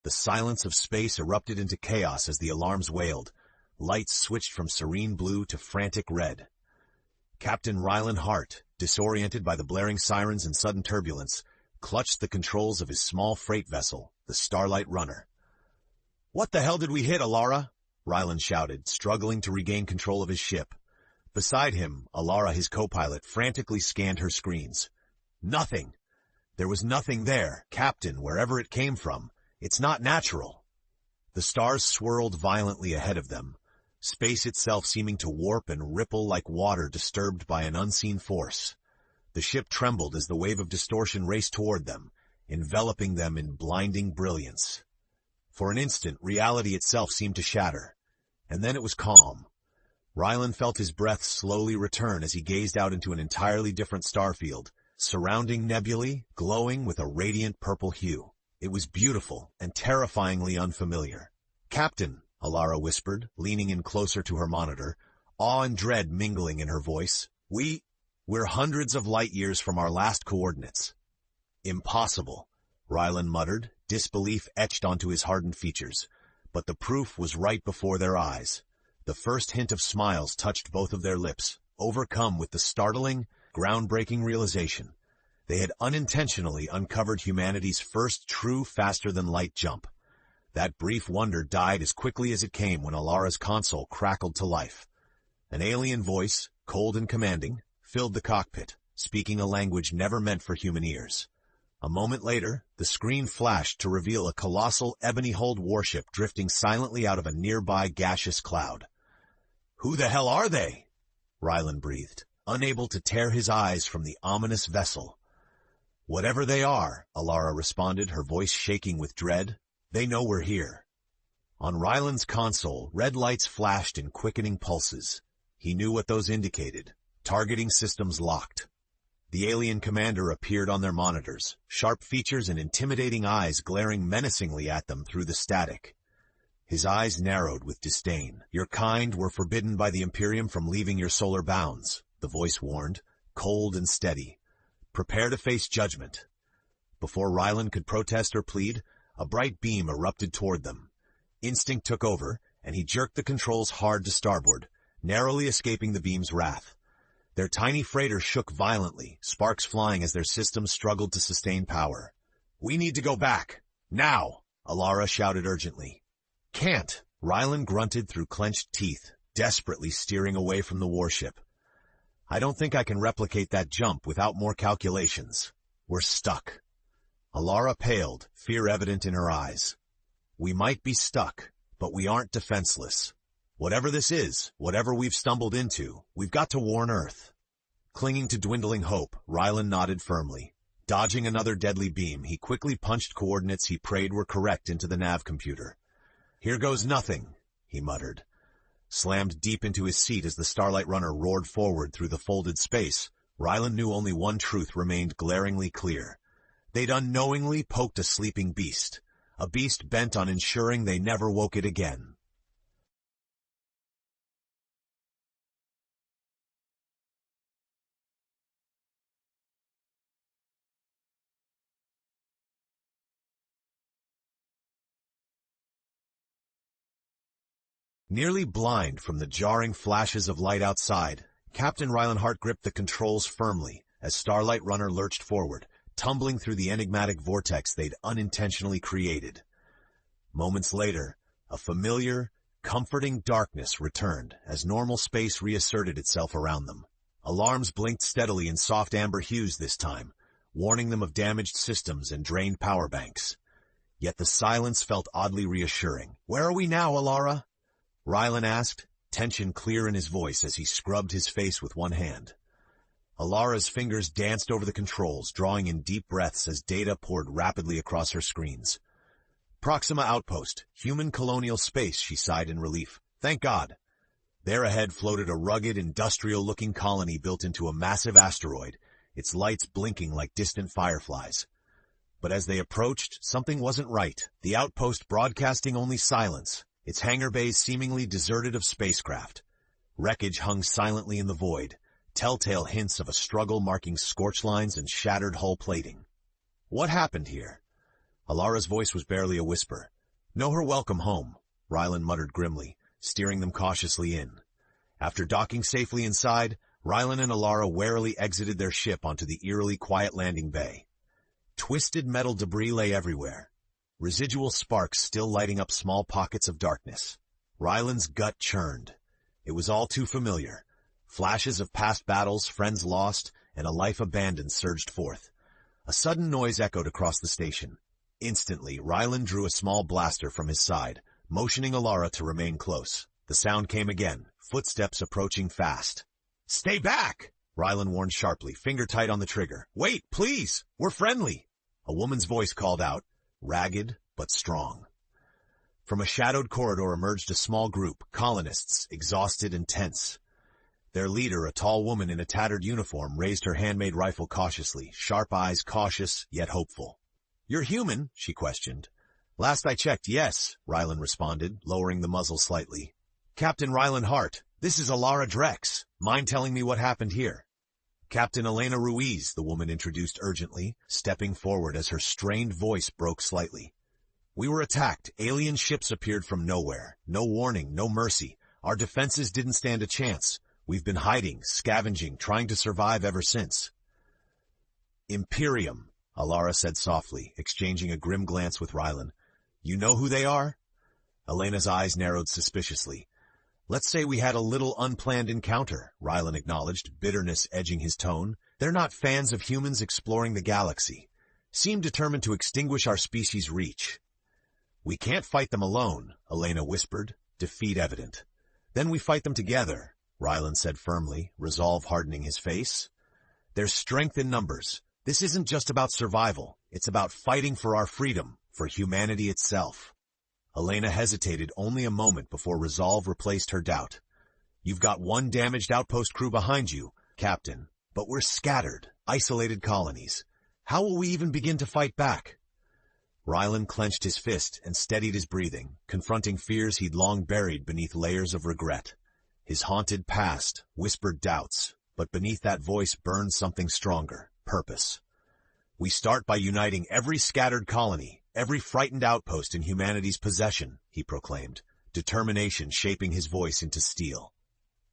The silence of space erupted into chaos as the alarms wailed. Lights switched from serene blue to frantic red. Captain Rylan Hart, disoriented by the blaring sirens and sudden turbulence, clutched the controls of his small freight vessel, the Starlight Runner. "What the hell did we hit, Alara?" Rylan shouted, struggling to regain control of his ship. Beside him, Alara, his co-pilot, frantically scanned her screens. Nothing. There was nothing there, Captain, wherever it came from. It's not natural. The stars swirled violently ahead of them, space itself seeming to warp and ripple like water disturbed by an unseen force. The ship trembled as the wave of distortion raced toward them, enveloping them in blinding brilliance. For an instant, reality itself seemed to shatter, and then it was calm. Rylan felt his breath slowly return as he gazed out into an entirely different starfield, surrounding nebulae, glowing with a radiant purple hue. It was beautiful and terrifyingly unfamiliar. "Captain," Alara whispered, leaning in closer to her monitor, awe and dread mingling in her voice, We're hundreds of light years from our last coordinates." "Impossible," Rylan muttered, disbelief etched onto his hardened features. But the proof was right before their eyes. The first hint of smiles touched both of their lips, overcome with the startling, groundbreaking realization. They had unintentionally uncovered humanity's first true faster-than-light jump. That brief wonder died as quickly as it came when Alara's console crackled to life. An alien voice, cold and commanding, filled the cockpit, speaking a language never meant for human ears. A moment later, the screen flashed to reveal a colossal ebony-hulled warship drifting silently out of a nearby gaseous cloud. "Who the hell are they?" Rylan breathed, unable to tear his eyes from the ominous vessel. "Whatever they are," Alara responded, her voice shaking with dread, "they know we're here." On Rylan's console, red lights flashed in quickening pulses. He knew what those indicated. Targeting systems locked. The alien commander appeared on their monitors, sharp features and intimidating eyes glaring menacingly at them through the static. His eyes narrowed with disdain. "Your kind were forbidden by the Imperium from leaving your solar bounds," the voice warned, cold and steady. "Prepare to face judgment." Before Rylan could protest or plead, a bright beam erupted toward them. Instinct took over, and he jerked the controls hard to starboard, narrowly escaping the beam's wrath. Their tiny freighter shook violently, sparks flying as their systems struggled to sustain power. "We need to go back. Now!" Alara shouted urgently. "Can't!" Rylan grunted through clenched teeth, desperately steering away from the warship. "I don't think I can replicate that jump without more calculations. We're stuck." Alara paled, fear evident in her eyes. "We might be stuck, but we aren't defenseless. Whatever this is, whatever we've stumbled into, we've got to warn Earth." Clinging to dwindling hope, Rylan nodded firmly. Dodging another deadly beam, he quickly punched coordinates he prayed were correct into the nav computer. "Here goes nothing," he muttered. Slammed deep into his seat as the Starlight Runner roared forward through the folded space, Rylan knew only one truth remained glaringly clear. They'd unknowingly poked a sleeping beast, a beast bent on ensuring they never woke it again. Nearly blind from the jarring flashes of light outside, Captain Rylan Hart gripped the controls firmly as Starlight Runner lurched forward, tumbling through the enigmatic vortex they'd unintentionally created. Moments later, a familiar, comforting darkness returned as normal space reasserted itself around them. Alarms blinked steadily in soft amber hues this time, warning them of damaged systems and drained power banks. Yet the silence felt oddly reassuring. "Where are we now, Alara?" Rylan asked, tension clear in his voice as he scrubbed his face with one hand. Alara's fingers danced over the controls, drawing in deep breaths as data poured rapidly across her screens. "Proxima Outpost, human colonial space," she sighed in relief. "Thank God." There ahead floated a rugged, industrial-looking colony built into a massive asteroid, its lights blinking like distant fireflies. But as they approached, something wasn't right. The outpost broadcasting only silence, its hangar bays seemingly deserted of spacecraft. Wreckage hung silently in the void, telltale hints of a struggle marking scorch lines and shattered hull plating. What happened here? Alara's voice was barely a whisper. Know her welcome home, Rylan muttered grimly, steering them cautiously in. After docking safely inside, Rylan and Alara warily exited their ship onto the eerily quiet landing bay. Twisted metal debris lay everywhere, residual sparks still lighting up small pockets of darkness. Rylan's gut churned. It was all too familiar. Flashes of past battles, friends lost, and a life abandoned surged forth. A sudden noise echoed across the station. Instantly, Rylan drew a small blaster from his side, motioning Alara to remain close. The sound came again, footsteps approaching fast. "Stay back!" Rylan warned sharply, finger tight on the trigger. "Wait, please! We're friendly!" A woman's voice called out, ragged but strong. From a shadowed corridor emerged a small group, colonists, exhausted and tense. Their leader, a tall woman in a tattered uniform, raised her handmade rifle cautiously, sharp eyes cautious yet hopeful. "You're human?" she questioned. "Last I checked, yes," Rylan responded, lowering the muzzle slightly. "Captain Rylan Hart, this is Alara Drex. Mind telling me what happened here?" "Captain Elena Ruiz," the woman introduced urgently, stepping forward as her strained voice broke slightly. "We were attacked. Alien ships appeared from nowhere. No warning, no mercy. Our defenses didn't stand a chance. We've been hiding, scavenging, trying to survive ever since." "Imperium," Alara said softly, exchanging a grim glance with Rylan. "You know who they are?" Elena's eyes narrowed suspiciously. "Let's say we had a little unplanned encounter," Rylan acknowledged, bitterness edging his tone. "They're not fans of humans exploring the galaxy. Seem determined to extinguish our species' reach." "We can't fight them alone," Elena whispered, defeat evident. "Then we fight them together," Rylan said firmly, resolve hardening his face. "There's strength in numbers. This isn't just about survival. It's about fighting for our freedom, for humanity itself." Elena hesitated only a moment before resolve replaced her doubt. "You've got one damaged outpost crew behind you, Captain, but we're scattered, isolated colonies. How will we even begin to fight back?" Rylan clenched his fist and steadied his breathing, confronting fears he'd long buried beneath layers of regret. His haunted past whispered doubts, but beneath that voice burned something stronger, purpose. "We start by uniting every scattered colony, every frightened outpost in humanity's possession," he proclaimed, determination shaping his voice into steel.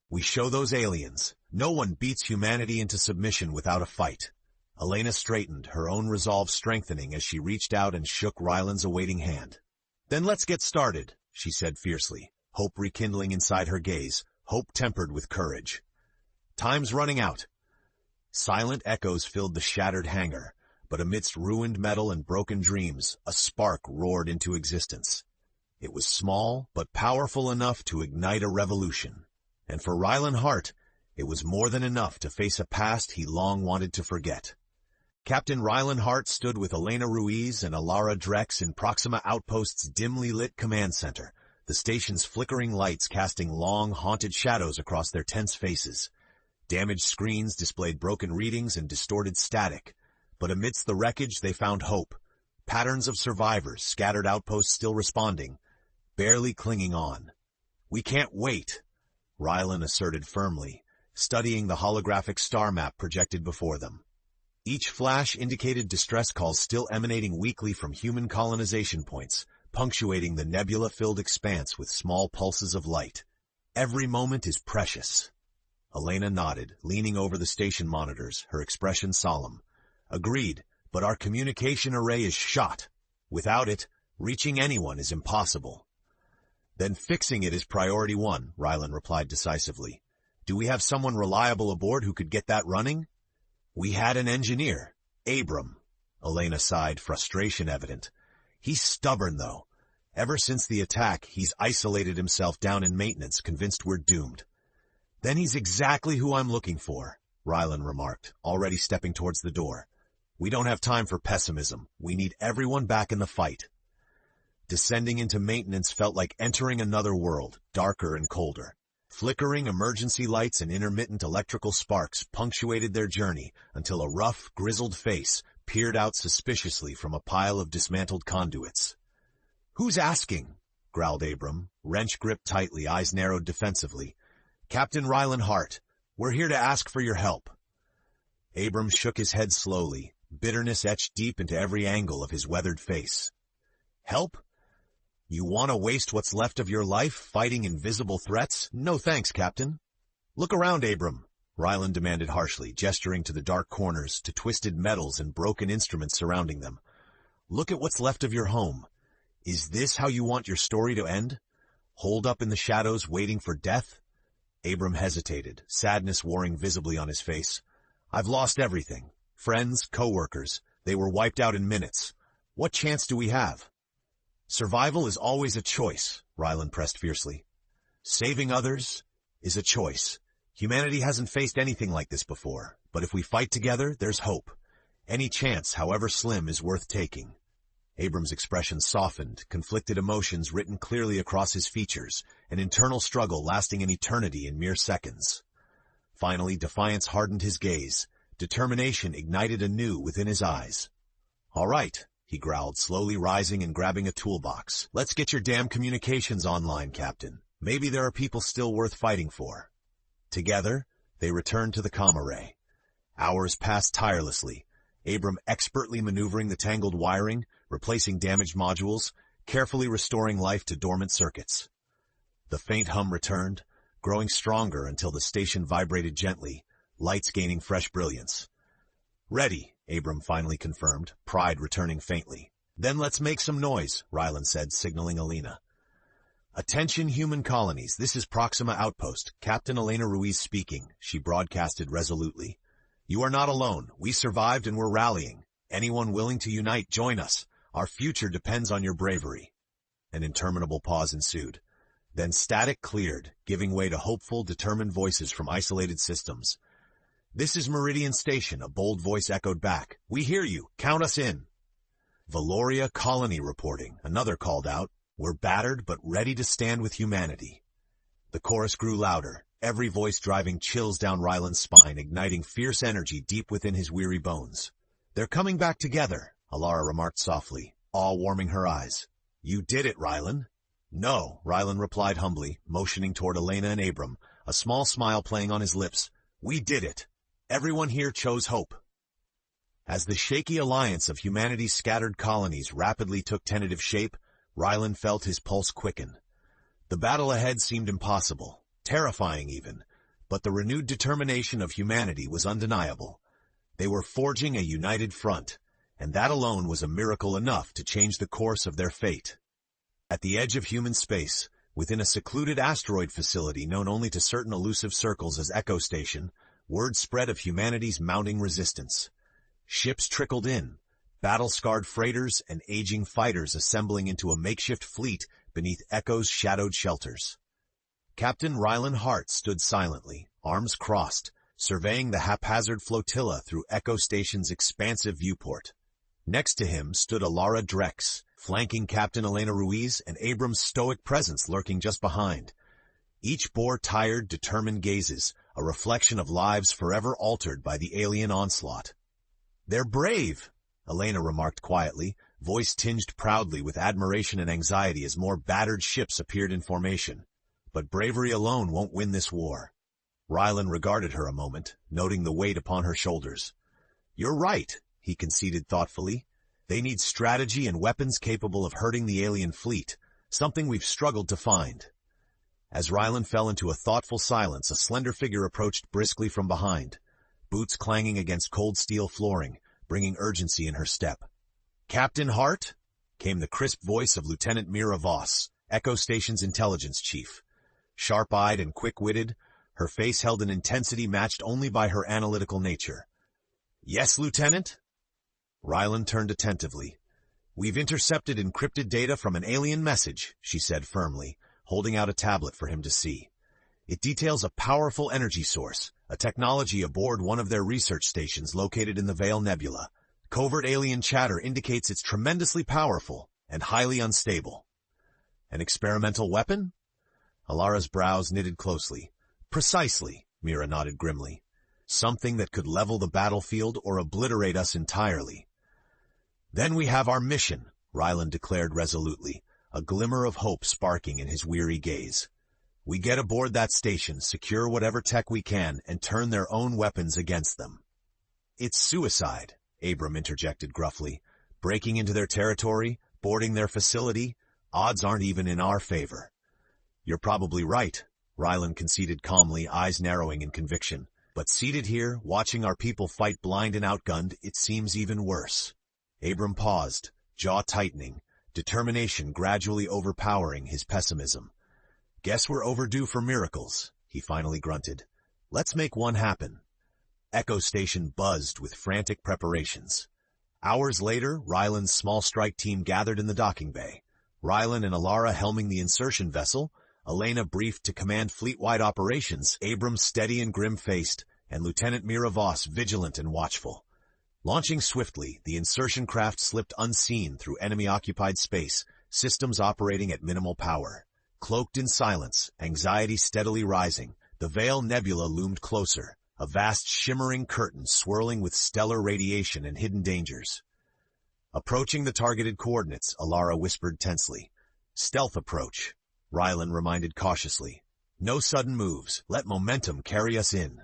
"We show those aliens, no one beats humanity into submission without a fight." Elena straightened, her own resolve strengthening as she reached out and shook Rylan's awaiting hand. "Then let's get started," she said fiercely, hope rekindling inside her gaze, hope tempered with courage. "Time's running out." Silent echoes filled the shattered hangar, but amidst ruined metal and broken dreams, a spark roared into existence. It was small, but powerful enough to ignite a revolution. And for Rylan Hart, it was more than enough to face a past he long wanted to forget. Captain Rylan Hart stood with Elena Ruiz and Alara Drex in Proxima Outpost's dimly lit command center, the station's flickering lights casting long, haunted shadows across their tense faces. Damaged screens displayed broken readings and distorted static, but amidst the wreckage they found hope. Patterns of survivors, scattered outposts still responding, barely clinging on. "We can't wait," Rylan asserted firmly, studying the holographic star map projected before them. Each flash indicated distress calls still emanating weakly from human colonization points, punctuating the nebula-filled expanse with small pulses of light. "Every moment is precious." Elena nodded, leaning over the station monitors, her expression solemn. "Agreed, but our communication array is shot. Without it, reaching anyone is impossible." "Then fixing it is priority one," Rylan replied decisively. "Do we have someone reliable aboard who could get that running?" "We had an engineer, Abram." Elena sighed, frustration evident. "He's stubborn, though. Ever since the attack, he's isolated himself down in maintenance, convinced we're doomed." "Then he's exactly who I'm looking for," Rylan remarked, already stepping towards the door. "We don't have time for pessimism. We need everyone back in the fight." Descending into maintenance felt like entering another world, darker and colder. Flickering emergency lights and intermittent electrical sparks punctuated their journey until a rough, grizzled face peered out suspiciously from a pile of dismantled conduits. "Who's asking?" growled Abram, wrench gripped tightly, eyes narrowed defensively. "Captain Rylan Hart, we're here to ask for your help." Abram shook his head slowly, bitterness etched deep into every angle of his weathered face. "Help? You want to waste what's left of your life fighting invisible threats? No thanks, Captain. Look around, Abram, Rylan demanded harshly, gesturing to the dark corners, to twisted metals and broken instruments surrounding them. Look at what's left of your home. Is this how you want your story to end? Holed up in the shadows waiting for death? Abram hesitated, sadness warring visibly on his face. I've lost everything. Friends, co-workers. They were wiped out in minutes. What chance do we have? Survival is always a choice, Rylan pressed fiercely. Saving others is a choice. Humanity hasn't faced anything like this before, but if we fight together, there's hope. Any chance, however slim, is worth taking. Abram's expression softened, conflicted emotions written clearly across his features, an internal struggle lasting an eternity in mere seconds. Finally, defiance hardened his gaze. Determination ignited anew within his eyes. All right, he growled, slowly rising and grabbing a toolbox. Let's get your damn communications online, Captain. Maybe there are people still worth fighting for. Together, they returned to the comm array. Hours passed tirelessly, Abram expertly maneuvering the tangled wiring, replacing damaged modules, carefully restoring life to dormant circuits. The faint hum returned, growing stronger until the station vibrated gently, lights gaining fresh brilliance. Ready, Abram finally confirmed, pride returning faintly. Then let's make some noise, Rylan said, signaling Alina. Attention human colonies, this is Proxima Outpost, Captain Elena Ruiz speaking, she broadcasted resolutely. You are not alone, we survived and we're rallying. Anyone willing to unite, join us. Our future depends on your bravery. An interminable pause ensued. Then static cleared, giving way to hopeful, determined voices from isolated systems. This is Meridian Station, a bold voice echoed back. We hear you, count us in. Valoria Colony reporting, another called out. We're battered but ready to stand with humanity. The chorus grew louder, every voice driving chills down Rylan's spine, igniting fierce energy deep within his weary bones. They're coming back together, Alara remarked softly, awe warming her eyes. You did it, Rylan. No, Rylan replied humbly, motioning toward Elena and Abram, a small smile playing on his lips. We did it. Everyone here chose hope. As the shaky alliance of humanity's scattered colonies rapidly took tentative shape, Rylan felt his pulse quicken. The battle ahead seemed impossible, terrifying even, but the renewed determination of humanity was undeniable. They were forging a united front, and that alone was a miracle enough to change the course of their fate. At the edge of human space, within a secluded asteroid facility known only to certain elusive circles as Echo Station, word spread of humanity's mounting resistance. Ships trickled in, battle-scarred freighters and aging fighters assembling into a makeshift fleet beneath Echo's shadowed shelters. Captain Rylan Hart stood silently, arms crossed, surveying the haphazard flotilla through Echo Station's expansive viewport. Next to him stood Alara Drex, flanking Captain Elena Ruiz and Abram's stoic presence lurking just behind. Each bore tired, determined gazes, a reflection of lives forever altered by the alien onslaught. They're brave, Elena remarked quietly, voice tinged proudly with admiration and anxiety as more battered ships appeared in formation. But bravery alone won't win this war. Rylan regarded her a moment, noting the weight upon her shoulders. You're right, he conceded thoughtfully. They need strategy and weapons capable of hurting the alien fleet, something we've struggled to find. As Rylan fell into a thoughtful silence, a slender figure approached briskly from behind, boots clanging against cold steel flooring, bringing urgency in her step. Captain Hart? Came the crisp voice of Lieutenant Mira Voss, Echo Station's intelligence chief. Sharp-eyed and quick-witted, her face held an intensity matched only by her analytical nature. Yes, Lieutenant? Rylan turned attentively. We've intercepted encrypted data from an alien message, she said firmly, holding out a tablet for him to see. It details a powerful energy source, a technology aboard one of their research stations located in the Veil Nebula. Covert alien chatter indicates it's tremendously powerful and highly unstable. An experimental weapon? Alara's brows knitted closely. Precisely, Mira nodded grimly. Something that could level the battlefield or obliterate us entirely. Then we have our mission, Rylan declared resolutely, a glimmer of hope sparking in his weary gaze. We get aboard that station, secure whatever tech we can, and turn their own weapons against them. It's suicide, Abram interjected gruffly. Breaking into their territory, boarding their facility, Odds aren't even in our favor. You're probably right, Rylan conceded calmly, eyes narrowing in conviction. But seated here, watching our people fight blind and outgunned, it seems even worse. Abram paused, jaw tightening, determination gradually overpowering his pessimism. Guess we're overdue for miracles, he finally grunted. Let's make one happen. Echo Station buzzed with frantic preparations. Hours later, Rylan's small strike team gathered in the docking bay. Rylan and Alara helming the insertion vessel, Elena briefed to command fleet-wide operations, Abram steady and grim-faced, and Lieutenant Mira Voss vigilant and watchful. Launching swiftly, the insertion craft slipped unseen through enemy-occupied space, systems operating at minimal power. Cloaked in silence, anxiety steadily rising, the Veil Nebula loomed closer, a vast shimmering curtain swirling with stellar radiation and hidden dangers. Approaching the targeted coordinates, Alara whispered tensely. Stealth approach, Rylan reminded cautiously. No sudden moves, let momentum carry us in.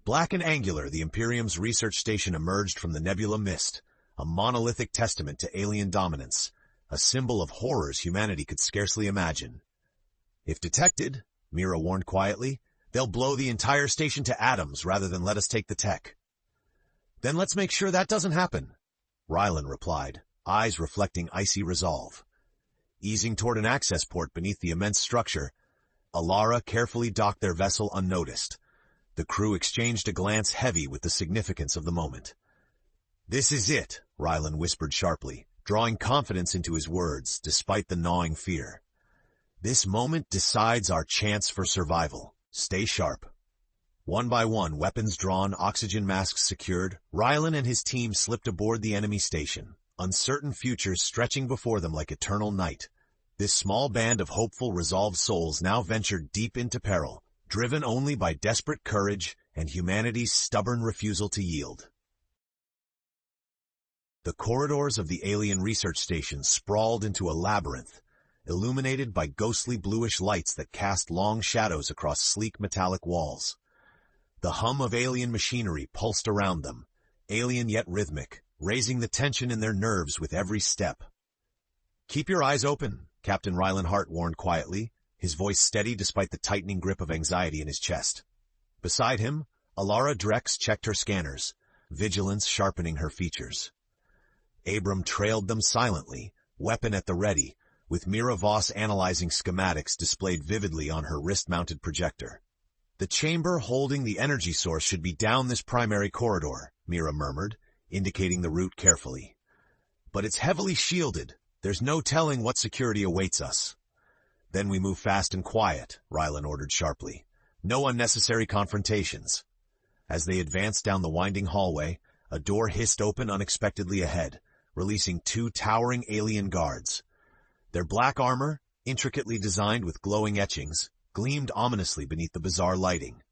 Black and angular, the Imperium's research station emerged from the nebula mist, a monolithic testament to alien dominance, a symbol of horrors humanity could scarcely imagine. If detected, Mira warned quietly, they'll blow the entire station to atoms rather than let us take the tech. Then let's make sure that doesn't happen, Rylan replied, eyes reflecting icy resolve. Easing toward an access port beneath the immense structure, Alara carefully docked their vessel unnoticed. The crew exchanged a glance heavy with the significance of the moment. This is it, Rylan whispered sharply, drawing confidence into his words despite the gnawing fear. This moment decides our chance for survival. Stay sharp. One by one, weapons drawn, oxygen masks secured, Rylan and his team slipped aboard the enemy station, uncertain futures stretching before them like eternal night. This small band of hopeful, resolved souls now ventured deep into peril, driven only by desperate courage and humanity's stubborn refusal to yield. The corridors of the alien research station sprawled into a labyrinth, illuminated by ghostly bluish lights that cast long shadows across sleek metallic walls. The hum of alien machinery pulsed around them, alien yet rhythmic, raising the tension in their nerves with every step. Keep your eyes open, Captain Rylan Hart warned quietly, his voice steady despite the tightening grip of anxiety in his chest. Beside him, Alara Drex checked her scanners, vigilance sharpening her features. Abram trailed them silently, weapon at the ready, with Mira Voss analyzing schematics displayed vividly on her wrist-mounted projector. The chamber holding the energy source should be down this primary corridor, Mira murmured, indicating the route carefully. But it's heavily shielded. There's no telling what security awaits us. Then we move fast and quiet, Rylan ordered sharply. No unnecessary confrontations. As they advanced down the winding hallway, a door hissed open unexpectedly ahead, releasing two towering alien guards. Their black armor, intricately designed with glowing etchings, gleamed ominously beneath the bizarre lighting.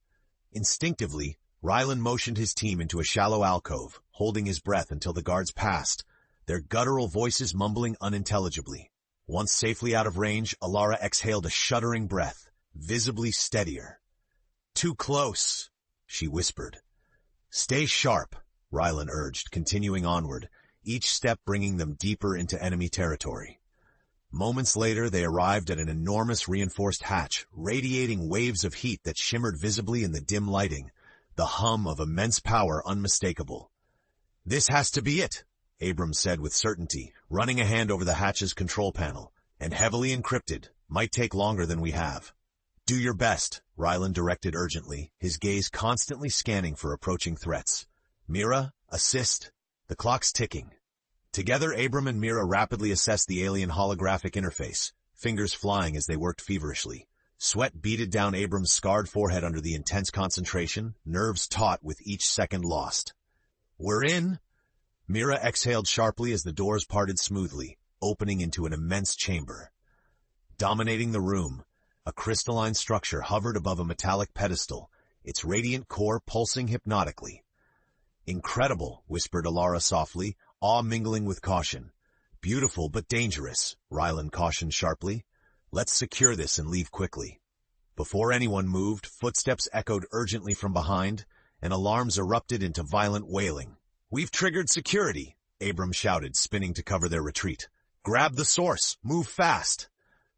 Instinctively, Rylan motioned his team into a shallow alcove, holding his breath until the guards passed, their guttural voices mumbling unintelligibly. Once safely out of range, Alara exhaled a shuddering breath, visibly steadier. Too close, she whispered. Stay sharp, Rylan urged, continuing onward, each step bringing them deeper into enemy territory. Moments later, they arrived at an enormous reinforced hatch, radiating waves of heat that shimmered visibly in the dim lighting, the hum of immense power unmistakable. This has to be it, Abram said with certainty, running a hand over the hatch's control panel, and heavily encrypted, might take longer than we have. Do your best, Rylan directed urgently, his gaze constantly scanning for approaching threats. Mira, assist. The clock's ticking. Together, Abram and Mira rapidly assessed the alien holographic interface, fingers flying as they worked feverishly. Sweat beaded down Abram's scarred forehead under the intense concentration, nerves taut with each second lost. We're in! Mira exhaled sharply as the doors parted smoothly, opening into an immense chamber. Dominating the room, a crystalline structure hovered above a metallic pedestal, its radiant core pulsing hypnotically. Incredible, whispered Alara softly, awe mingling with caution. Beautiful but dangerous, Rylan cautioned sharply. Let's secure this and leave quickly. Before anyone moved, footsteps echoed urgently from behind, and alarms erupted into violent wailing. We've triggered security, Abram shouted, spinning to cover their retreat. Grab the source! Move fast!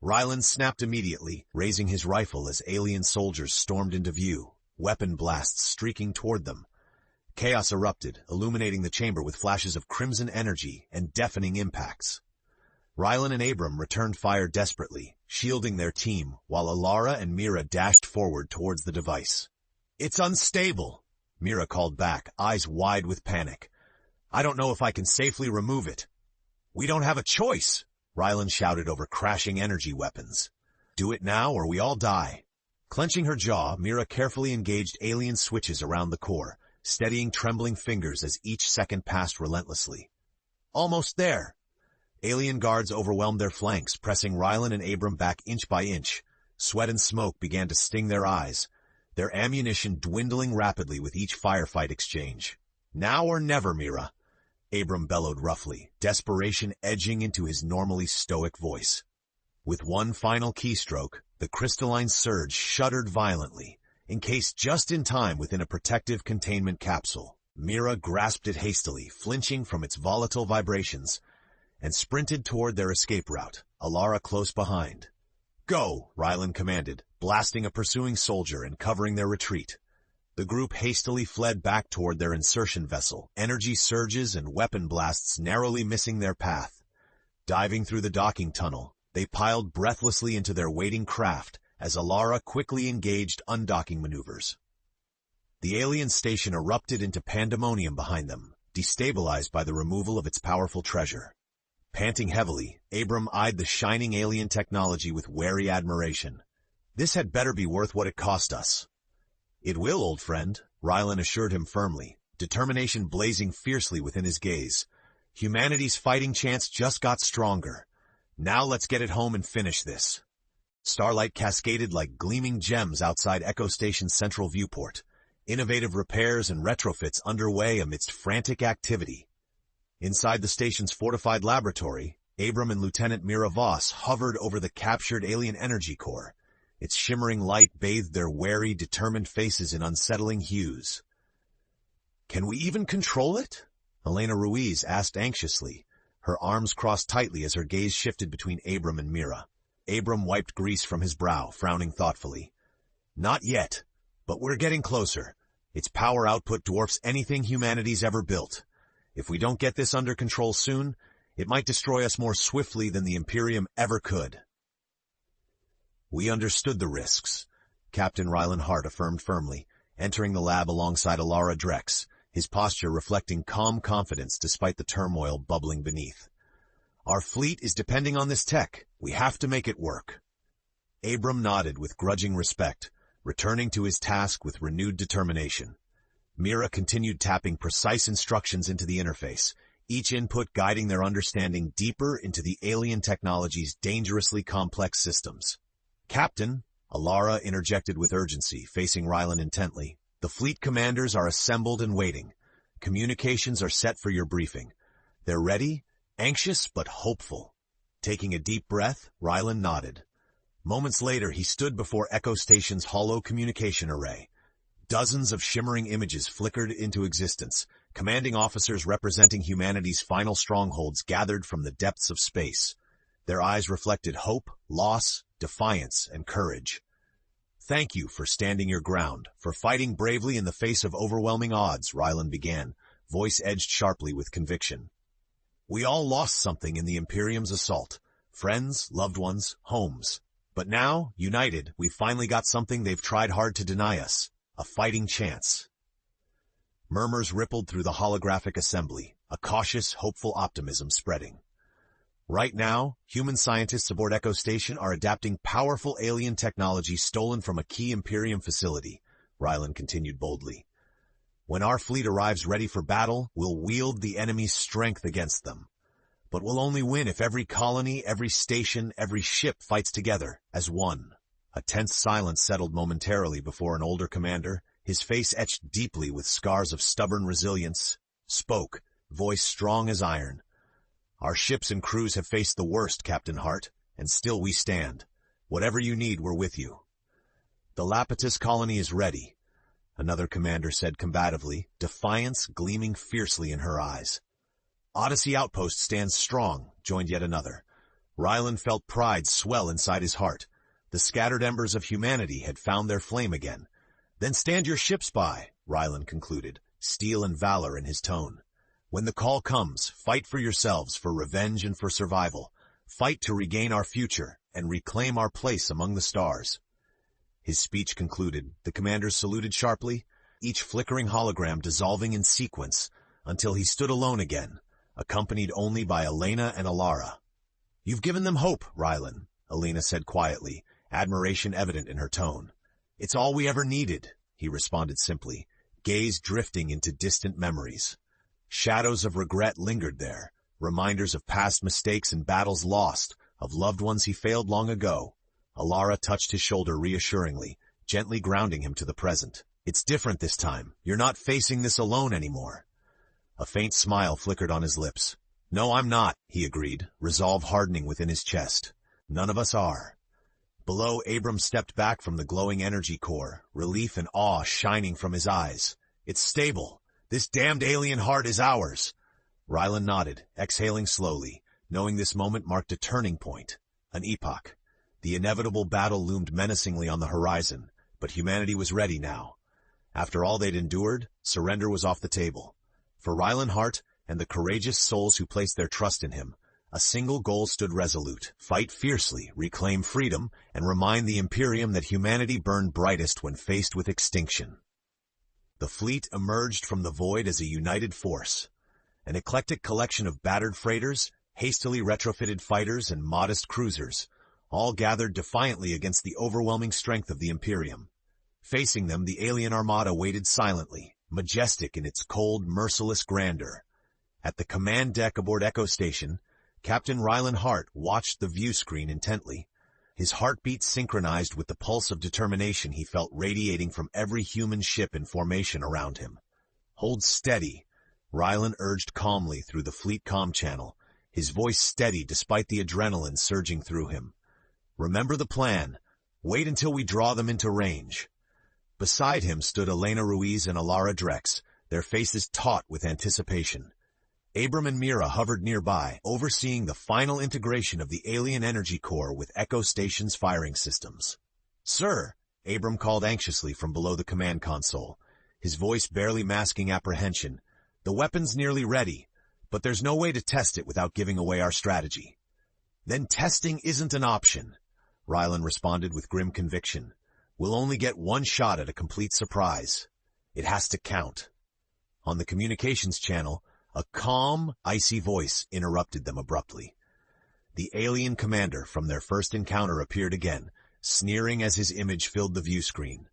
Rylan snapped immediately, raising his rifle as alien soldiers stormed into view, weapon blasts streaking toward them. Chaos erupted, illuminating the chamber with flashes of crimson energy and deafening impacts. Rylan and Abram returned fire desperately, shielding their team, while Alara and Mira dashed forward towards the device. "It's unstable," Mira called back, eyes wide with panic. "I don't know if I can safely remove it." "We don't have a choice," Rylan shouted over crashing energy weapons. "Do it now or we all die." Clenching her jaw, Mira carefully engaged alien switches around the core, steadying trembling fingers as each second passed relentlessly. Almost there. Alien guards overwhelmed their flanks, pressing Rylan and Abram back inch by inch. Sweat and smoke began to sting their eyes, their ammunition dwindling rapidly with each firefight exchange. "Now or never, Mira," Abram bellowed roughly, desperation edging into his normally stoic voice. With one final keystroke, the crystalline surge shuddered violently, encased just in time within a protective containment capsule. Mira grasped it hastily, flinching from its volatile vibrations, and sprinted toward their escape route, Alara close behind. "Go!" Rylan commanded, blasting a pursuing soldier and covering their retreat. The group hastily fled back toward their insertion vessel, energy surges and weapon blasts narrowly missing their path. Diving through the docking tunnel, they piled breathlessly into their waiting craft as Alara quickly engaged undocking maneuvers. The alien station erupted into pandemonium behind them, destabilized by the removal of its powerful treasure. Panting heavily, Abram eyed the shining alien technology with wary admiration. "This had better be worth what it cost us." "It will, old friend," Rylan assured him firmly, determination blazing fiercely within his gaze. "Humanity's fighting chance just got stronger. Now let's get it home and finish this." Starlight cascaded like gleaming gems outside Echo Station's central viewport, innovative repairs and retrofits underway amidst frantic activity. Inside the station's fortified laboratory, Abram and Lieutenant Mira Voss hovered over the captured alien energy core. Its shimmering light bathed their wary, determined faces in unsettling hues. "Can we even control it?" Elena Ruiz asked anxiously, her arms crossed tightly as her gaze shifted between Abram and Mira. Abram wiped grease from his brow, frowning thoughtfully. "Not yet, but we're getting closer. Its power output dwarfs anything humanity's ever built. If we don't get this under control soon, it might destroy us more swiftly than the Imperium ever could." "We understood the risks," Captain Rylan Hart affirmed firmly, entering the lab alongside Alara Drex, his posture reflecting calm confidence despite the turmoil bubbling beneath. "Our fleet is depending on this tech. We have to make it work." Abram nodded with grudging respect, returning to his task with renewed determination. Mira continued tapping precise instructions into the interface, each input guiding their understanding deeper into the alien technology's dangerously complex systems. "Captain," Alara interjected with urgency, facing Rylan intently, "the fleet commanders are assembled and waiting. Communications are set for your briefing. They're ready, anxious but hopeful." Taking a deep breath, Rylan nodded. Moments later, he stood before Echo Station's hollow communication array. Dozens of shimmering images flickered into existence, commanding officers representing humanity's final strongholds gathered from the depths of space. Their eyes reflected hope, loss, defiance, and courage. "Thank you for standing your ground, for fighting bravely in the face of overwhelming odds," Rylan began, voice edged sharply with conviction. "We all lost something in the Imperium's assault. Friends, loved ones, homes. But now, united, we've finally got something they've tried hard to deny us. A fighting chance." Murmurs rippled through the holographic assembly, a cautious, hopeful optimism spreading. "Right now, human scientists aboard Echo Station are adapting powerful alien technology stolen from a key Imperium facility," Rylan continued boldly. "When our fleet arrives ready for battle, we'll wield the enemy's strength against them. But we'll only win if every colony, every station, every ship fights together, as one." A tense silence settled momentarily before an older commander, his face etched deeply with scars of stubborn resilience, spoke, voice strong as iron. "Our ships and crews have faced the worst, Captain Hart, and still we stand. Whatever you need, we're with you." "The Lapetus colony is ready," another commander said combatively, defiance gleaming fiercely in her eyes. Odyssey Outpost stands strong, joined yet another. Rylan felt pride swell inside his heart. The scattered embers of humanity had found their flame again. Then stand your ships by, Rylan concluded, steel and valor in his tone. When the call comes, fight for yourselves, for revenge and for survival. Fight to regain our future and reclaim our place among the stars. His speech concluded, the commanders saluted sharply, each flickering hologram dissolving in sequence, until he stood alone again, accompanied only by Elena and Alara. You've given them hope, Rylan, Elena said quietly, admiration evident in her tone. It's all we ever needed, he responded simply, gaze drifting into distant memories. Shadows of regret lingered there, reminders of past mistakes and battles lost, of loved ones he failed long ago. Alara touched his shoulder reassuringly, gently grounding him to the present. It's different this time. You're not facing this alone anymore. A faint smile flickered on his lips. No, I'm not, he agreed, resolve hardening within his chest. None of us are. Below, Abram stepped back from the glowing energy core, relief and awe shining from his eyes. It's stable. This damned alien heart is ours. Rylan nodded, exhaling slowly, knowing this moment marked a turning point, an epoch. The inevitable battle loomed menacingly on the horizon, but humanity was ready now. After all they'd endured, surrender was off the table. For Rylan Hart and the courageous souls who placed their trust in him, a single goal stood resolute: fight fiercely, reclaim freedom, and remind the Imperium that humanity burned brightest when faced with extinction. The fleet emerged from the void as a united force. An eclectic collection of battered freighters, hastily retrofitted fighters, and modest cruisers, all gathered defiantly against the overwhelming strength of the Imperium. Facing them, the alien armada waited silently, majestic in its cold, merciless grandeur. At the command deck aboard Echo Station, Captain Rylan Hart watched the view screen intently. His heartbeat synchronized with the pulse of determination he felt radiating from every human ship in formation around him. Hold steady, Rylan urged calmly through the fleet comm channel, his voice steady despite the adrenaline surging through him. Remember the plan. Wait until we draw them into range. Beside him stood Elena Ruiz and Alara Drex, their faces taut with anticipation. Abram and Mira hovered nearby, overseeing the final integration of the alien energy core with Echo Station's firing systems. Sir, Abram called anxiously from below the command console, his voice barely masking apprehension. The weapon's nearly ready, but there's no way to test it without giving away our strategy. Then testing isn't an option, Rylan responded with grim conviction. We'll only get one shot at a complete surprise. It has to count. On the communications channel, a calm, icy voice interrupted them abruptly. The alien commander from their first encounter appeared again, sneering as his image filled the view screen.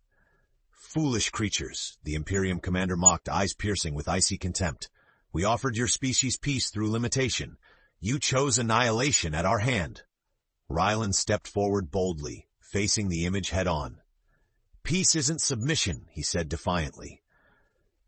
Foolish creatures, the Imperium commander mocked, eyes piercing with icy contempt. We offered your species peace through limitation. You chose annihilation at our hand. Rylan stepped forward boldly, facing the image head-on. Peace isn't submission, he said defiantly.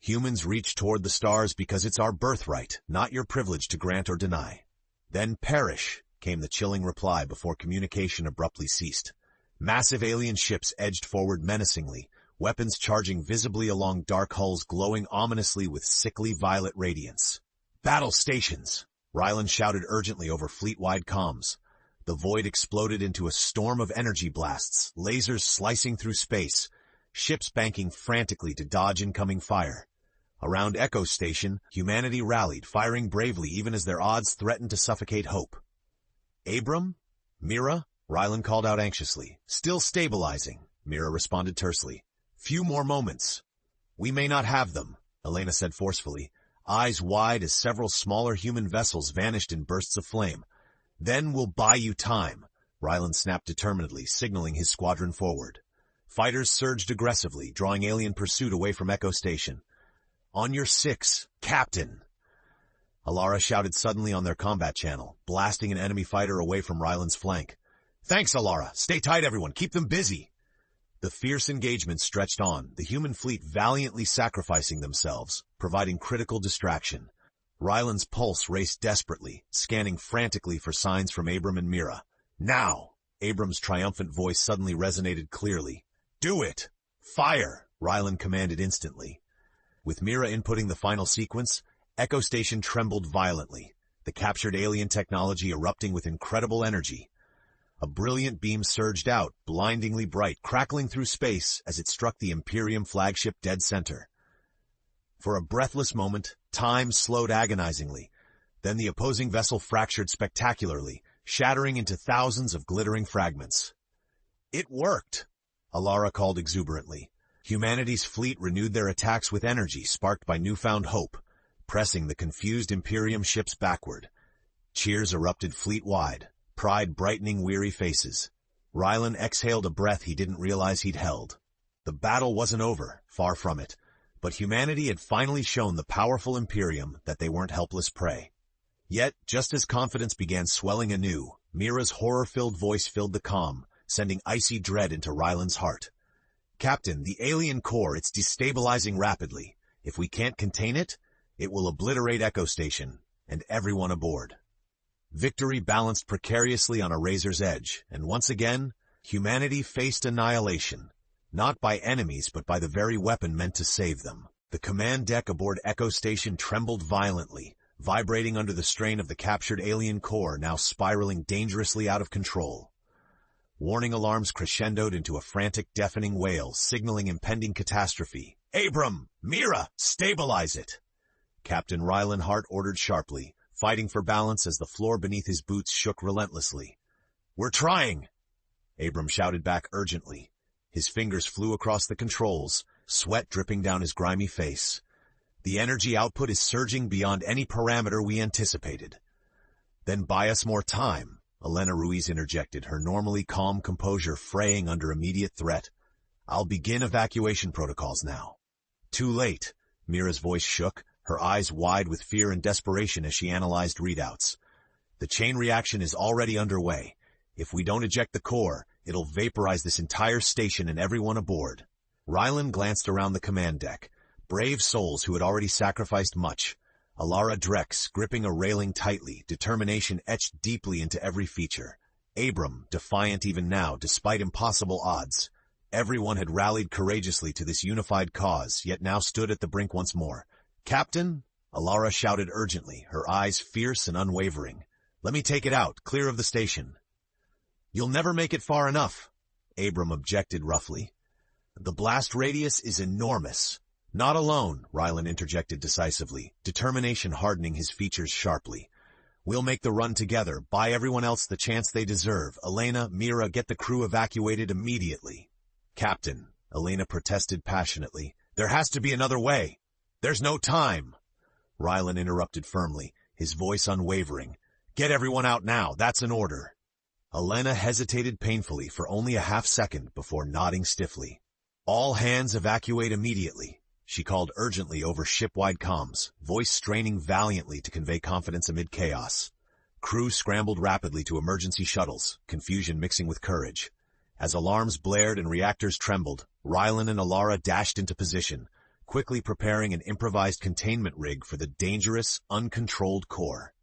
Humans reach toward the stars because it's our birthright, not your privilege to grant or deny. Then perish, came the chilling reply before communication abruptly ceased. Massive alien ships edged forward menacingly, weapons charging visibly along dark hulls glowing ominously with sickly violet radiance. Battle stations! Rylan shouted urgently over fleet-wide comms. The void exploded into a storm of energy blasts, lasers slicing through space, ships banking frantically to dodge incoming fire. Around Echo Station, humanity rallied, firing bravely even as their odds threatened to suffocate hope. Abram? Mira? Rylan called out anxiously. Still stabilizing, Mira responded tersely. Few more moments. We may not have them, Elena said forcefully, eyes wide as several smaller human vessels vanished in bursts of flame. Then we'll buy you time, Rylan snapped determinedly, signaling his squadron forward. Fighters surged aggressively, drawing alien pursuit away from Echo Station. On your 6, Captain! Alara shouted suddenly on their combat channel, blasting an enemy fighter away from Rylan's flank. Thanks, Alara. Stay tight, everyone. Keep them busy. The fierce engagement stretched on, the human fleet valiantly sacrificing themselves, providing critical distraction. Rylan's pulse raced desperately, scanning frantically for signs from Abram and Mira. Now! Abram's triumphant voice suddenly resonated clearly. Do it! Fire! Rylan commanded instantly. With Mira inputting the final sequence, Echo Station trembled violently, the captured alien technology erupting with incredible energy. A brilliant beam surged out, blindingly bright, crackling through space as it struck the Imperium flagship dead center. For a breathless moment, time slowed agonizingly. Then the opposing vessel fractured spectacularly, shattering into thousands of glittering fragments. "It worked!" Alara called exuberantly. Humanity's fleet renewed their attacks with energy sparked by newfound hope, pressing the confused Imperium ships backward. Cheers erupted fleet-wide, pride brightening weary faces. Rylan exhaled a breath he didn't realize he'd held. The battle wasn't over, far from it, but humanity had finally shown the powerful Imperium that they weren't helpless prey. Yet, just as confidence began swelling anew, Mira's horror-filled voice filled the calm, sending icy dread into Rylan's heart. "Captain, the alien core, it's destabilizing rapidly. If we can't contain it, it will obliterate Echo Station, and everyone aboard." Victory balanced precariously on a razor's edge, and once again, humanity faced annihilation, not by enemies but by the very weapon meant to save them. The command deck aboard Echo Station trembled violently, vibrating under the strain of the captured alien core now spiraling dangerously out of control. Warning alarms crescendoed into a frantic, deafening wail, signaling impending catastrophe. "Abram! Mira! Stabilize it!" Captain Rylan Hart ordered sharply, fighting for balance as the floor beneath his boots shook relentlessly. "We're trying!" Abram shouted back urgently. His fingers flew across the controls, sweat dripping down his grimy face. "The energy output is surging beyond any parameter we anticipated." "Then buy us more time," Elena Ruiz interjected, her normally calm composure fraying under immediate threat. "I'll begin evacuation protocols now." "Too late." Mira's voice shook, her eyes wide with fear and desperation as she analyzed readouts. "The chain reaction is already underway. If we don't eject the core, it'll vaporize this entire station and everyone aboard." Rylan glanced around the command deck. Brave souls who had already sacrificed much. Alara Drex gripping a railing tightly, determination etched deeply into every feature. Abram, defiant even now, despite impossible odds. Everyone had rallied courageously to this unified cause, yet now stood at the brink once more. "Captain," Alara shouted urgently, her eyes fierce and unwavering. "Let me take it out, clear of the station." "You'll never make it far enough," Abram objected roughly. "The blast radius is enormous." "Not alone," Rylan interjected decisively, determination hardening his features sharply. "We'll make the run together, buy everyone else the chance they deserve. Elena, Mira, get the crew evacuated immediately." "Captain," Elena protested passionately, "there has to be another way. There's no time." Rylan interrupted firmly, his voice unwavering. "Get everyone out now, that's an order." Elena hesitated painfully for only a half-second before nodding stiffly. "All hands evacuate immediately," she called urgently over ship-wide comms, voice straining valiantly to convey confidence amid chaos. Crew scrambled rapidly to emergency shuttles, confusion mixing with courage. As alarms blared and reactors trembled, Rylan and Alara dashed into position, quickly preparing an improvised containment rig for the dangerous, uncontrolled core.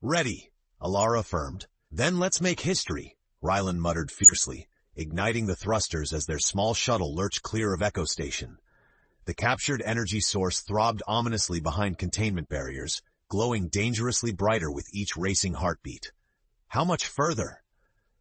"Ready," Alara affirmed. "Then let's make history," Rylan muttered fiercely, igniting the thrusters as their small shuttle lurched clear of Echo Station. The captured energy source throbbed ominously behind containment barriers, glowing dangerously brighter with each racing heartbeat. "How much further?"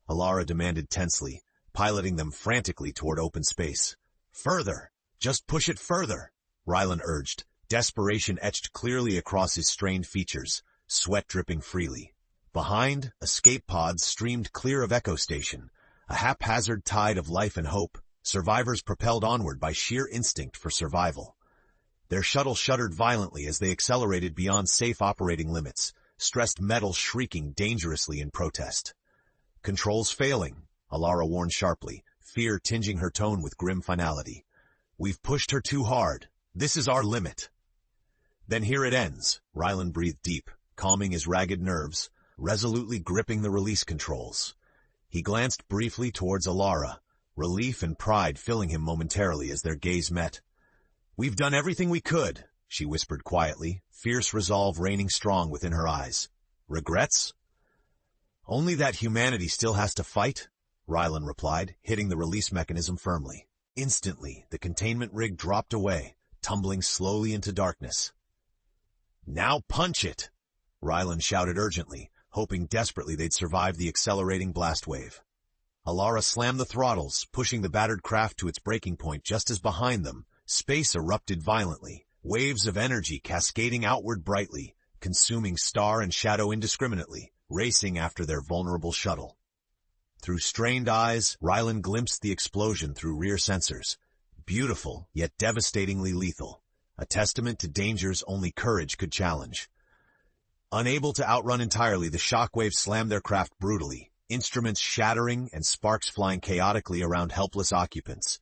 Alara demanded tensely, piloting them frantically toward open space. "Further! Just push it further!" Rylan urged, desperation etched clearly across his strained features, sweat dripping freely. Behind, escape pods streamed clear of Echo Station, a haphazard tide of life and hope, survivors propelled onward by sheer instinct for survival. Their shuttle shuddered violently as they accelerated beyond safe operating limits, stressed metal shrieking dangerously in protest. "Controls failing," Alara warned sharply, fear tinging her tone with grim finality. "We've pushed her too hard. This is our limit." "Then here it ends," Rylan breathed deep, calming his ragged nerves, resolutely gripping the release controls. He glanced briefly towards Alara, relief and pride filling him momentarily as their gaze met. "We've done everything we could," she whispered quietly, fierce resolve reigning strong within her eyes. "Regrets?" "Only that humanity still has to fight," Rylan replied, hitting the release mechanism firmly. Instantly, the containment rig dropped away, tumbling slowly into darkness. Now punch it! Rylan shouted urgently, hoping desperately they'd survive the accelerating blast wave. Alara slammed the throttles, pushing the battered craft to its breaking point just as behind them, space erupted violently, waves of energy cascading outward brightly, consuming star and shadow indiscriminately, racing after their vulnerable shuttle. Through strained eyes, Rylan glimpsed the explosion through rear sensors. Beautiful, yet devastatingly lethal, a testament to dangers only courage could challenge. Unable to outrun entirely, the shockwaves slammed their craft brutally, instruments shattering and sparks flying chaotically around helpless occupants.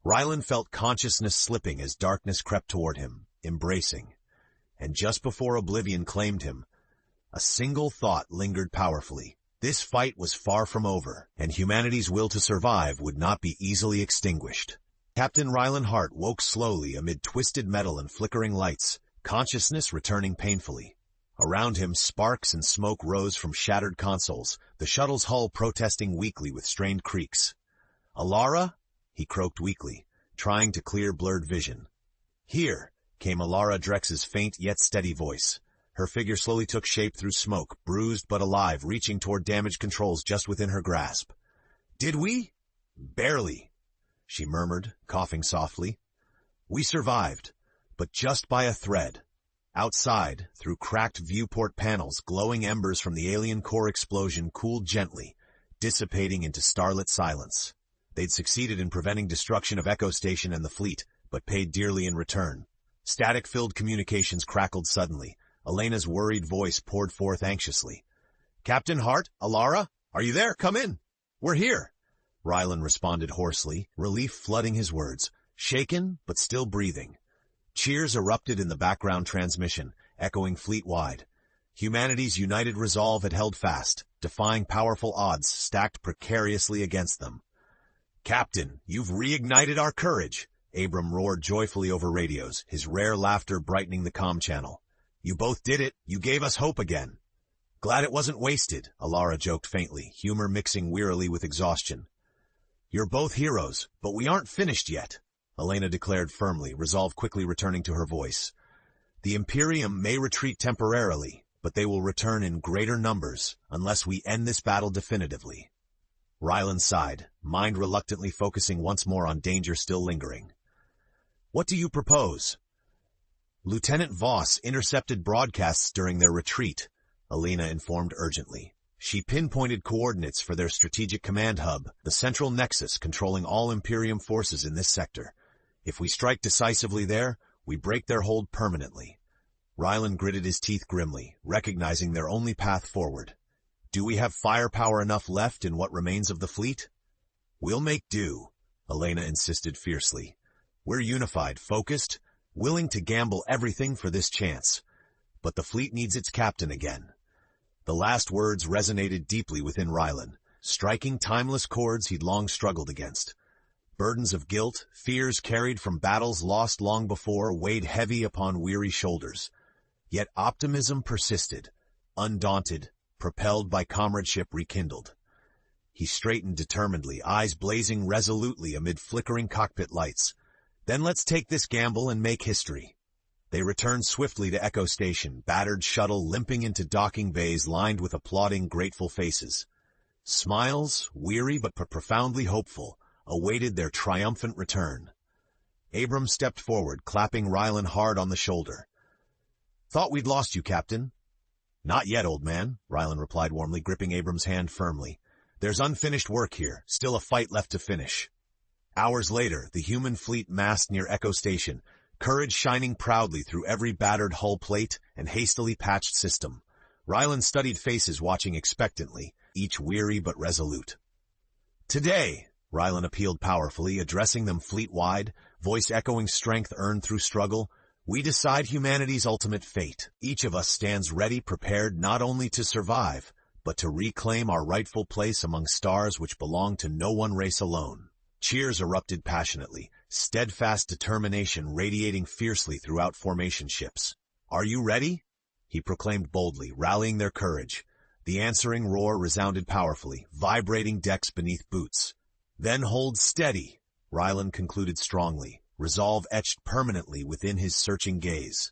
Rylan felt consciousness slipping as darkness crept toward him, embracing. And just before oblivion claimed him, a single thought lingered powerfully. This fight was far from over, and humanity's will to survive would not be easily extinguished. Captain Rylan Hart woke slowly amid twisted metal and flickering lights, consciousness returning painfully. Around him, sparks and smoke rose from shattered consoles, the shuttle's hull protesting weakly with strained creaks. "Alara?" he croaked weakly, trying to clear blurred vision. "Here," came Alara Drex's faint yet steady voice. Her figure slowly took shape through smoke, bruised but alive, reaching toward damaged controls just within her grasp. "Did we?" "Barely," she murmured, coughing softly. "We survived, but just by a thread." Outside, through cracked viewport panels, glowing embers from the alien core explosion cooled gently, dissipating into starlit silence. They'd succeeded in preventing destruction of Echo Station and the fleet, but paid dearly in return. Static-filled communications crackled suddenly. Elena's worried voice poured forth anxiously. "Captain Hart? Alara? Are you there? Come in! We're here!" Rylan responded hoarsely, relief flooding his words, shaken but still breathing. Cheers erupted in the background transmission, echoing fleet-wide. Humanity's united resolve had held fast, defying powerful odds stacked precariously against them. "Captain, you've reignited our courage!" Abram roared joyfully over radios, his rare laughter brightening the comm channel. "You both did it. You gave us hope again." "Glad it wasn't wasted," Alara joked faintly, humor mixing wearily with exhaustion. "You're both heroes, but we aren't finished yet," Elena declared firmly, resolve quickly returning to her voice. "The Imperium may retreat temporarily, but they will return in greater numbers unless we end this battle definitively." Rylan sighed, mind reluctantly focusing once more on danger still lingering. "What do you propose?" "Lieutenant Voss intercepted broadcasts during their retreat," Elena informed urgently. She pinpointed coordinates for their strategic command hub, the central nexus controlling all Imperium forces in this sector. If we strike decisively there, we break their hold permanently. Rylan gritted his teeth grimly, recognizing their only path forward. "Do we have firepower enough left in what remains of the fleet?" "We'll make do," Elena insisted fiercely. "We're unified, focused, willing to gamble everything for this chance. But the fleet needs its captain again." The last words resonated deeply within Rylan, striking timeless chords he'd long struggled against. Burdens of guilt, fears carried from battles lost long before, weighed heavy upon weary shoulders. Yet optimism persisted, undaunted, propelled by comradeship rekindled. He straightened determinedly, eyes blazing resolutely amid flickering cockpit lights. "Then let's take this gamble and make history." They returned swiftly to Echo Station, battered shuttle limping into docking bays lined with applauding, grateful faces. Smiles, weary but profoundly hopeful, awaited their triumphant return. Abram stepped forward, clapping Rylan hard on the shoulder. "Thought we'd lost you, Captain." "Not yet, old man," Rylan replied warmly, gripping Abram's hand firmly. "There's unfinished work here, still a fight left to finish." Hours later, the human fleet massed near Echo Station, courage shining proudly through every battered hull plate and hastily patched system. Rylan studied faces watching expectantly, each weary but resolute. "Today," Rylan appealed powerfully, addressing them fleet-wide, voice echoing strength earned through struggle, "we decide humanity's ultimate fate. Each of us stands ready, prepared not only to survive, but to reclaim our rightful place among stars which belong to no one race alone." Cheers erupted passionately, steadfast determination radiating fiercely throughout formation ships. "Are you ready?" he proclaimed boldly, rallying their courage. The answering roar resounded powerfully, vibrating decks beneath boots. "Then hold steady," Rylan concluded strongly, resolve etched permanently within his searching gaze.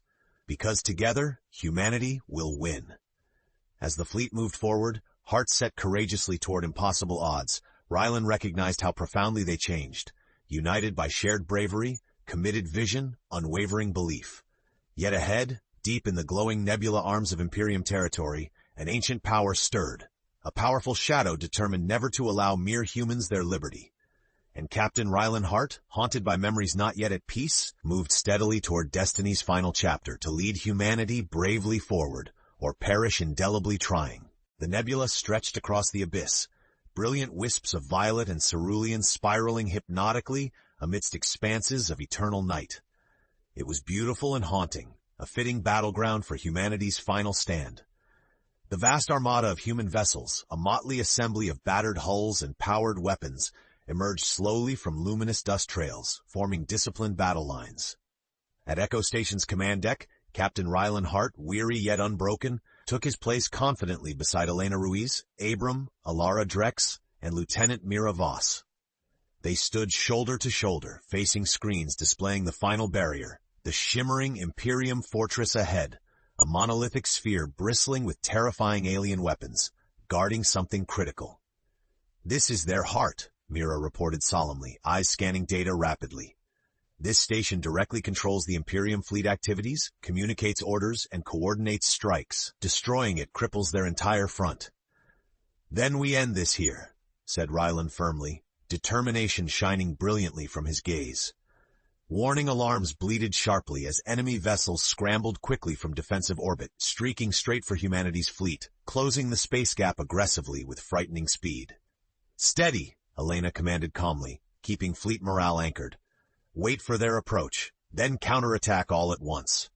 Because together, humanity will win. As the fleet moved forward, hearts set courageously toward impossible odds, Rylan recognized how profoundly they changed, united by shared bravery, committed vision, unwavering belief. Yet ahead, deep in the glowing nebula arms of Imperium territory, an ancient power stirred, a powerful shadow determined never to allow mere humans their liberty. And Captain Rylan Hart, haunted by memories not yet at peace, moved steadily toward destiny's final chapter to lead humanity bravely forward, or perish indelibly trying. The nebula stretched across the abyss, brilliant wisps of violet and cerulean spiraling hypnotically amidst expanses of eternal night. It was beautiful and haunting, a fitting battleground for humanity's final stand. The vast armada of human vessels, a motley assembly of battered hulls and powered weapons, emerged slowly from luminous dust trails, forming disciplined battle lines. At Echo Station's command deck, Captain Rylan Hart, weary yet unbroken, took his place confidently beside Elena Ruiz, Abram, Alara Drex, and Lieutenant Mira Voss. They stood shoulder to shoulder, facing screens displaying the final barrier, the shimmering Imperium fortress ahead, a monolithic sphere bristling with terrifying alien weapons, guarding something critical. "This is their heart," Mira reported solemnly, eyes scanning data rapidly. "This station directly controls the Imperium fleet activities, communicates orders, and coordinates strikes. Destroying it cripples their entire front." "Then we end this here," said Rylan firmly, determination shining brilliantly from his gaze. Warning alarms bleated sharply as enemy vessels scrambled quickly from defensive orbit, streaking straight for humanity's fleet, closing the space gap aggressively with frightening speed. "Steady," Elena commanded calmly, keeping fleet morale anchored. "Wait for their approach, then counterattack all at once."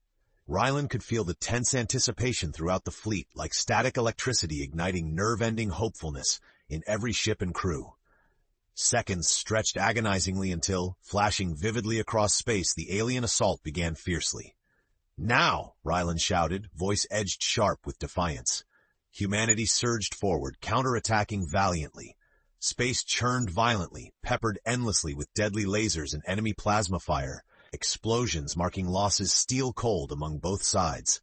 Rylan could feel the tense anticipation throughout the fleet, like static electricity igniting nerve-ending hopefulness in every ship and crew. Seconds stretched agonizingly until, flashing vividly across space, the alien assault began fiercely. "Now!" Rylan shouted, voice edged sharp with defiance. Humanity surged forward, counterattacking valiantly. Space churned violently, peppered endlessly with deadly lasers and enemy plasma fire, explosions marking losses steel-cold among both sides.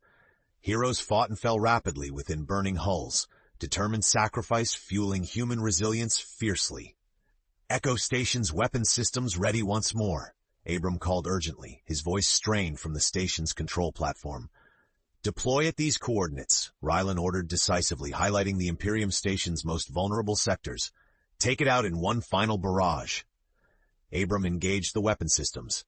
Heroes fought and fell rapidly within burning hulls, determined sacrifice fueling human resilience fiercely. "Echo Station's weapon systems ready once more," Abram called urgently, his voice strained from the station's control platform. "Deploy at these coordinates," Rylan ordered decisively, highlighting the Imperium Station's most vulnerable sectors. "Take it out in one final barrage." Abram engaged the weapon systems.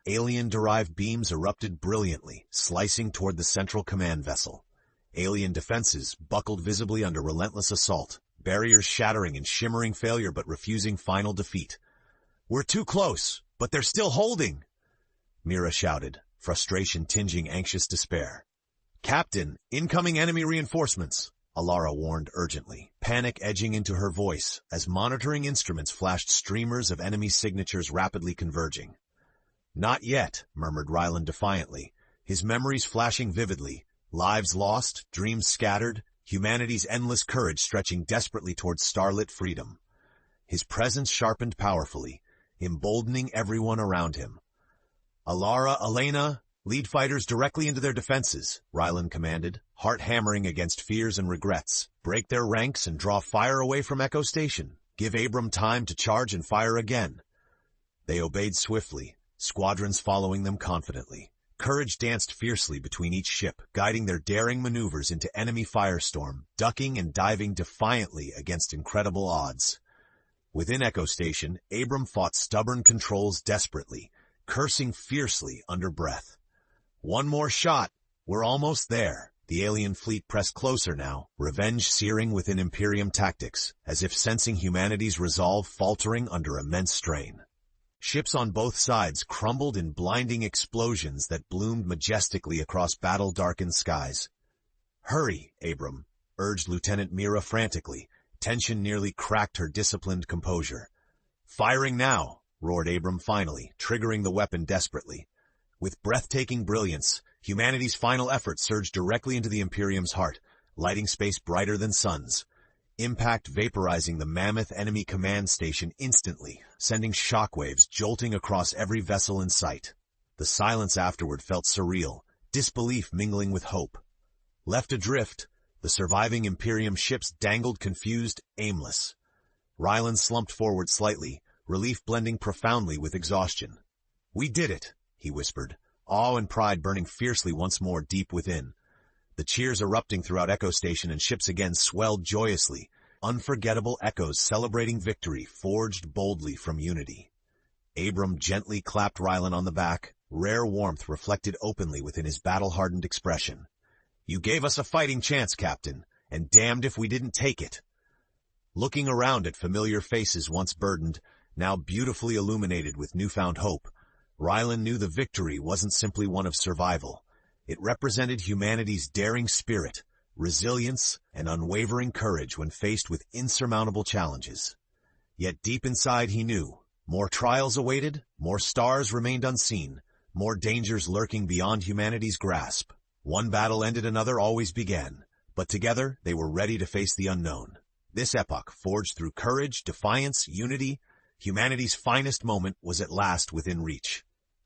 Alien-derived beams erupted brilliantly, slicing toward the central command vessel. Alien defenses buckled visibly under relentless assault, barriers shattering in shimmering failure but refusing final defeat. "We're too close, but they're still holding!" Mira shouted, frustration tinging anxious despair. "Captain, incoming enemy reinforcements," Alara warned urgently, panic edging into her voice as monitoring instruments flashed streamers of enemy signatures rapidly converging. "Not yet," murmured Rylan defiantly, his memories flashing vividly, lives lost, dreams scattered, humanity's endless courage stretching desperately towards starlit freedom. His presence sharpened powerfully, emboldening everyone around him. "Alara, Elena, lead fighters directly into their defenses," Rylan commanded, heart hammering against fears and regrets. "Break their ranks and draw fire away from Echo Station. Give Abram time to charge and fire again." They obeyed swiftly, squadrons following them confidently. Courage danced fiercely between each ship, guiding their daring maneuvers into enemy firestorm, ducking and diving defiantly against incredible odds. Within Echo Station, Abram fought stubborn controls desperately, cursing fiercely under breath. "One more shot! We're almost there." The alien fleet pressed closer now, revenge searing within Imperium tactics, as if sensing humanity's resolve faltering under immense strain. Ships on both sides crumbled in blinding explosions that bloomed majestically across battle-darkened skies. "Hurry, Abram," urged Lieutenant Mira frantically. Tension nearly cracked her disciplined composure. "Firing now," roared Abram finally, triggering the weapon desperately. With breathtaking brilliance, humanity's final effort surged directly into the Imperium's heart, lighting space brighter than suns. Impact vaporizing the mammoth enemy command station instantly, sending shockwaves jolting across every vessel in sight. The silence afterward felt surreal, disbelief mingling with hope. Left adrift, the surviving Imperium ships dangled confused, aimless. Rylan slumped forward slightly, relief blending profoundly with exhaustion. "We did it," he whispered, awe and pride burning fiercely once more deep within. The cheers erupting throughout Echo Station and ships again swelled joyously, unforgettable echoes celebrating victory forged boldly from unity. Abram gently clapped Rylan on the back, rare warmth reflected openly within his battle-hardened expression. "You gave us a fighting chance, Captain, and damned if we didn't take it." Looking around at familiar faces once burdened, now beautifully illuminated with newfound hope, Rylan knew the victory wasn't simply one of survival. It represented humanity's daring spirit, resilience, and unwavering courage when faced with insurmountable challenges. Yet deep inside he knew, more trials awaited, more stars remained unseen, more dangers lurking beyond humanity's grasp. One battle ended, another always began, but together they were ready to face the unknown. This epoch, forged through courage, defiance, unity, humanity's finest moment was at last within reach.